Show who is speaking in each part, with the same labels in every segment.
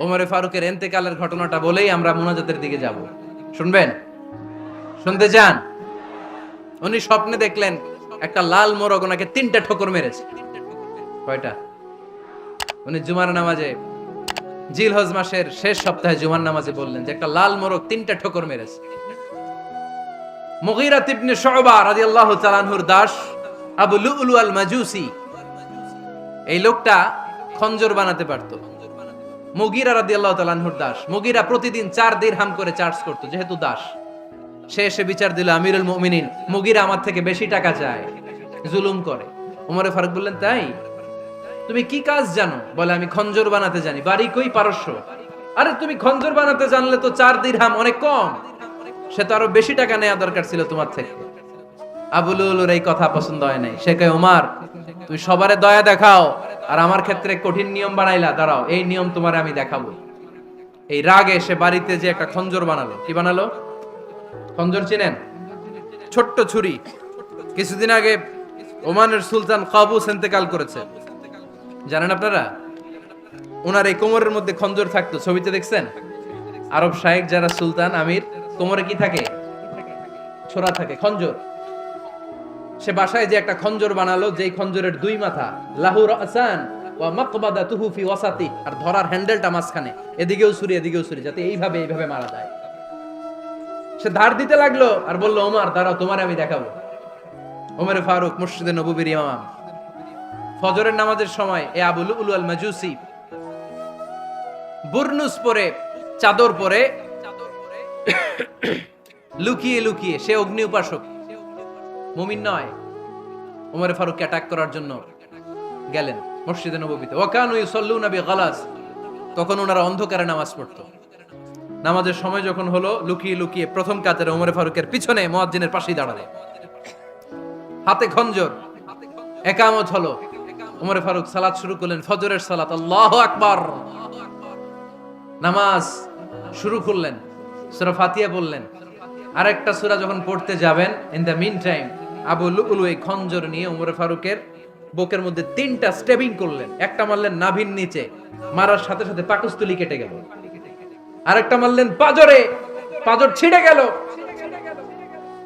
Speaker 1: ওমরে ফারুকের ইন্তেকালের ঘটনাটা বলেই আমরা মুনাজাতের দিকে যাব। শুনবেন? শুনতে চান? উনি স্বপ্নে দেখলেন একটা লাল মোরগ ওনাকে 3টা ঠোকর মেরেছে। কয়টা? উনি জুমার নামাজে, জিলহজ মাসের শেষ সপ্তাহে জুমার নামাজে বললেন যে একটা লাল মোরগ 3টা ঠোকর মেরেছে। মুগীরা ইবনে শুবা রাদিয়াল্লাহু তাআলা আনহুর দাস আবু লুলু আল মাজুসি, এই লোকটা খঞ্জর বানাতে পারতো। মুগীরা রাদিয়াল্লাহু তাআলা আনহুর দাস। মুগীরা প্রতিদিন 4 দিরহাম করে চার্জ করত, যেহেতু দাস। সে এসে বিচার দিল, আমিরুল মুমিনিন, মুগীরা আমার থেকে বেশি টাকা চায়, জুলুম করে। ওমরে ফারুক বললেন, তাই? তুমি কি কাজ জানো? বলে, আমি খঞ্জর বানাতে জানি। বাড়ি কই? পারস্য। আরে তুমি খঞ্জর বানাতে জানলে তো 4 দিরহাম অনেক কম, সে তো আরো বেশি টাকা নেওয়া দরকার ছিল তোমার থেকে। আবু লুলুর এই কথা পছন্দ হয় নাই। সে কয়, ওমর, তুমি সবারে দয়া দেখাও আর আমার ক্ষেত্রে কঠিন নিয়ম বানাইলা, দাঁড়াও, এই নিয়ম তোমারে আমি দেখাবো। এই রাগে সে বাড়িতে যে একটা খঞ্জর বানালো। কি বানালো? খঞ্জর চিনেন? ছোট্ট ছুরি। কিছুদিন আগে ওমানের সুলতান কাবুস ইন্তেকাল করেছে, জানেন আপনারা? ওনার এই কোমরের মধ্যে খঞ্জর থাকতো, ছবিতে দেখছেন? আরব শায়েখ যারা সুলতান, আমির, কোমরে কি থাকে? ছোরা থাকে, খঞ্জর। সে বাসায় যে একটা খঞ্জর বানালো, যেই খঞ্জরের 2 মাথা, লাহু রাসান ওয়া মাকবাদাতুহু ফি ওয়াসাতি, আর ধরার হ্যান্ডেলটা মাঝখানে, এদিকেও ছুরি এদিকেও ছুরি, যাতে এইভাবে মারা যায়। সে ধার দিতে লাগলো আর বলল, ওমর দাঁড়াও, তোমারে আমি দেখাবো। ওমরে ফারুক মসজিদে নববীর ইমাম, ফজরের নামাজের সময় এ আবু লুলু আল মাজুসি বুরনুস পরে, চাদর পরে, লুকিয়ে লুকিয়ে, সে অগ্নি উপাসক, মুমিন নয়। ওমরে ফারুক অ্যাটাক করার জন্য গেলেন মসজিদে নববীতে। ওয়াকানু ইউসাল্লুনা বিগালাস, তখন ওনারা অন্ধকারে নামাজ পড়তো। নামাজের সময় যখন হলো, লুকিয়ে লুকিয়ে প্রথম কাতারে ওমরে ফারুকের পিছনে মুয়াজ্জিনের পাশেই দাঁড়ালেন, হাতে খঞ্জর। একামত হলো, ওমরে ফারুক সালাত শুরু করলেন, ফজরের সালাত, আল্লাহু আকবার। নামাজ শুরু করলেন, সূরা ফাতিহা বললেন। আরেকটা সূরা যখন পড়তে যাবেন, in the meantime Abu Lulu এই খঞ্জর নিয়ে ওমরে ফারুকের বুকের মধ্যে 3টা স্টেবিং করলেন। একটা মারলেন নাভির নিচে, মারার সাথে সাথে পাকস্থলী কেটে গেল। আরেকটা মারলেন পাজরে, পাজর ছিঁড়ে গেল।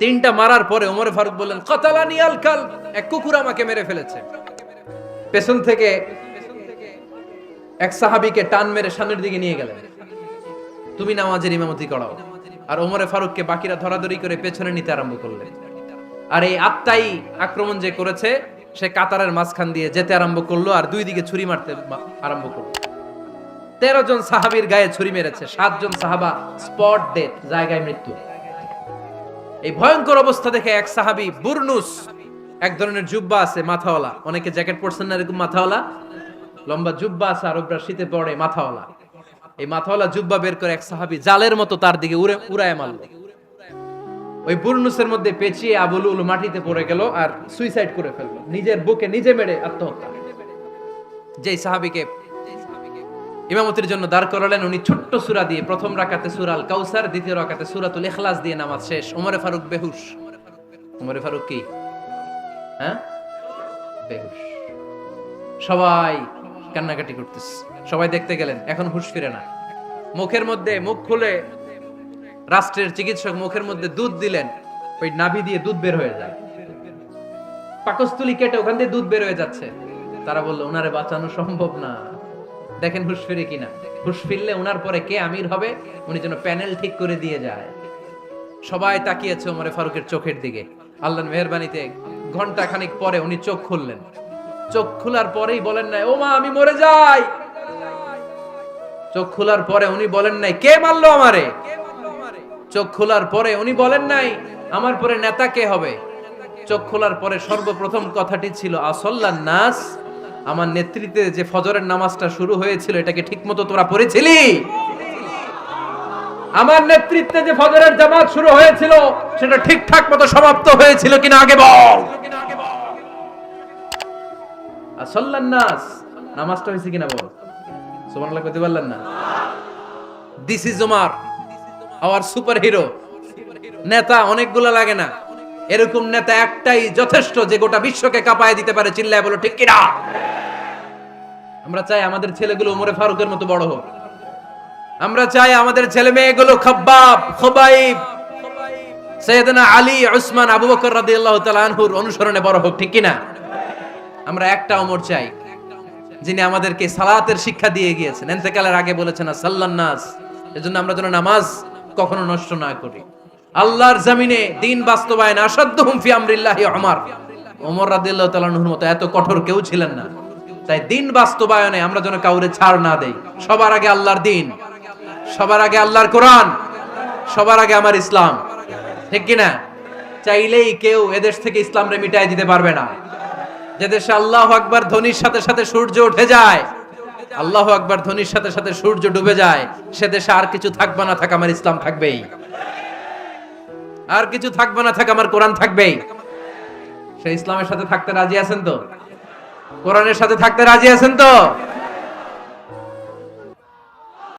Speaker 1: 3টা মারার পরে ওমরে ফারুক বললেন, কাতালানি আল কালব, এক কুকুর আমাকে মেরে ফেলেছে। পেছন থেকে এক সাহাবীকে টান মেরে সামনের দিকে নিয়ে গেলেন, তুমি নামাজের ইমামতি করাও। আর ওমরে ফারুককে বাকিরা ধরাধরি করে পেছনে নিতে আরম্ভ করলেন। আর এই আত্মাই আক্রমণ যে করেছে, সে কাতারের মাঝখান দিয়ে যেতে আরম্ভ করলো আর 2 দিকে ছুরি মারতে আরম্ভ করলো। 13 জন সাহাবীর গায়ে ছুরি মেরেছে, 7 জন সাহাবা স্পট ডেথ, জায়গায় মৃত্যু। এই ভয়ঙ্কর অবস্থা দেখে এক সাহাবী বুরনুস, এক ধরনের জুব্বা আছে মাথাওয়ালা, অনেকে জ্যাকেট পরছেন না এরকম মাথাওয়ালা, লম্বা জুব্বা আছে, আরবরা শীতে পরে মাথাওয়ালা, এই মাথাওয়ালা জুব্বা বের করে এক সাহাবী জালের মতো তার দিকে উড়ায় মারল। ওই বুরনুসের মধ্যে পেঁচিয়ে আবু লুলু মাটিতে পড়ে গেল আর সুইসাইড করে ফেললো, নিজের বুকে নিজে মেরে আত্মহত্যা। যেই সাহাবীকে ইমামতির জন্য দাঁড় করালেন, উনি ছোট্ট সূরা দিয়ে, প্রথম রাকাতে সূরা আল কাউসার, দ্বিতীয় রাকাতে সূরাতুল ইখলাস দিয়ে নামাজ শেষ। ওমরে ফারুক বেহুশ। ওমরে ফারুক কি? হ্যাঁ, বেহুশ। সবাই কান্নাকাটি করতেছে, সবাই দেখতে গেলেন, এখন হুঁশ ফিরে না। মুখের মধ্যে, মুখ খুলে রাষ্ট্রের চিকিৎসক মুখের মধ্যে দুধ দিলেন, ওই নাভি দিয়ে দুধ বের হয়ে যায়, পাকস্থলী কেটে ওখান দিয়ে দুধ বের হয়ে যাচ্ছে। তারা বলল, ওনারে বাঁচানো সম্ভব না, দেখেন হুঁশ ফিরে কিনা। হুঁশ ফিরলে ওনার পরে কে আমির হবে, উনি যেন প্যানেল ঠিক করে দিয়ে যায়। সবাই তাকিয়েছে ওমরে ফারুকের চোখের দিকে। আল্লাহর মেহেরবানিতে ঘন্টা খানিক পরে উনি চোখ খুললেন। চোখ খোলার পরেই বলেন নাই, ও মা আমি মরে যাই। চোখ খোলার পরে উনি বলেন নাই, কে মারলো আমারে। চোখ খোলার পরে উনি বলেন নাই, আমার পরে নেতা কে হবে। চোখ খোলার পরে সর্বপ্রথম কথাটি ছিল, আসল্লান নাস, আমার নেতৃত্বে যে ফজরের নামাজটা শুরু হয়েছিল, এটাকে ঠিকমতো তোরা পড়েছিলি? আমার নেতৃত্বে যে ফজরের জামাত শুরু হয়েছিল, সেটা ঠিকঠাক মতো সমাপ্ত হয়েছিল কিনা আগে বল। আসল্লান নাস, নামাজটা হয়েছে কিনা বল। সুবহানাল্লাহ কইতে পারলেন না? This is Omar, hour super hero. নেতা অনেকগুলো লাগে না, এরকম নেতা একটাই যথেষ্ট, যে গোটা বিশ্বকে কাঁপায় দিতে পারে। চিল্লায় বলো ঠিক কিনা। আমরা চাই আমাদের ছেলেগুলো ওমরে ফারুকের মতো বড় হোক। আমরা চাই আমাদের ছেলে মেয়েগুলো খাব্বাব, খুবাইব, সাইয়েদনা আলী, উসমান, আবু বকর রাদিয়াল্লাহু তাআলা আনহুর অনুসরণে বড় হোক, ঠিক কিনা? আমরা একটা ওমর চাই যিনি আমাদেরকে সালাতের শিক্ষা দিয়ে গিয়েছেন, ইন্তেকালের আগে বলেছেন সাল্লান নাস। এজন্য আমরা যেন নামাজ কখনো নষ্ট না করি। আল্লাহর জমিনে দ্বীন বাস্তবায়ন আসাদ্দুহুম ফি আমরিল্লাহি ওমর রাদিয়াল্লাহু তাআলা আনহুর মতো এত কঠোর কেউ ছিলেন না। তাই দ্বীন বাস্তবায়নে আমরা যেন কাউরে ছাড় না দেই। সবার আগে আল্লাহর দ্বীন, সবার আগে আল্লাহর কোরআন, সবার আগে আমার ইসলাম, ঠিক কিনা? চাইলেই কেউ এদেশ থেকে ইসলামরে মিটাই দিতে পারবে না। যে দেশে আল্লাহু আকবার ধ্বনির সাথে সাথে সূর্য উঠে যায়, আল্লাহু আকবার ধ্বনির সাথে সাথে সূর্য ডুবে যায়, সে দেশে আর কিছু থাকবে না থাক আমার ইসলাম থাকবেই, আর কিছু থাকবে না থাক আমার কোরআন থাকবেই। সেই ইসলামের সাথে থাকতে রাজি আছেন তো? কোরআনের সাথে থাকতে রাজি আছেন তো?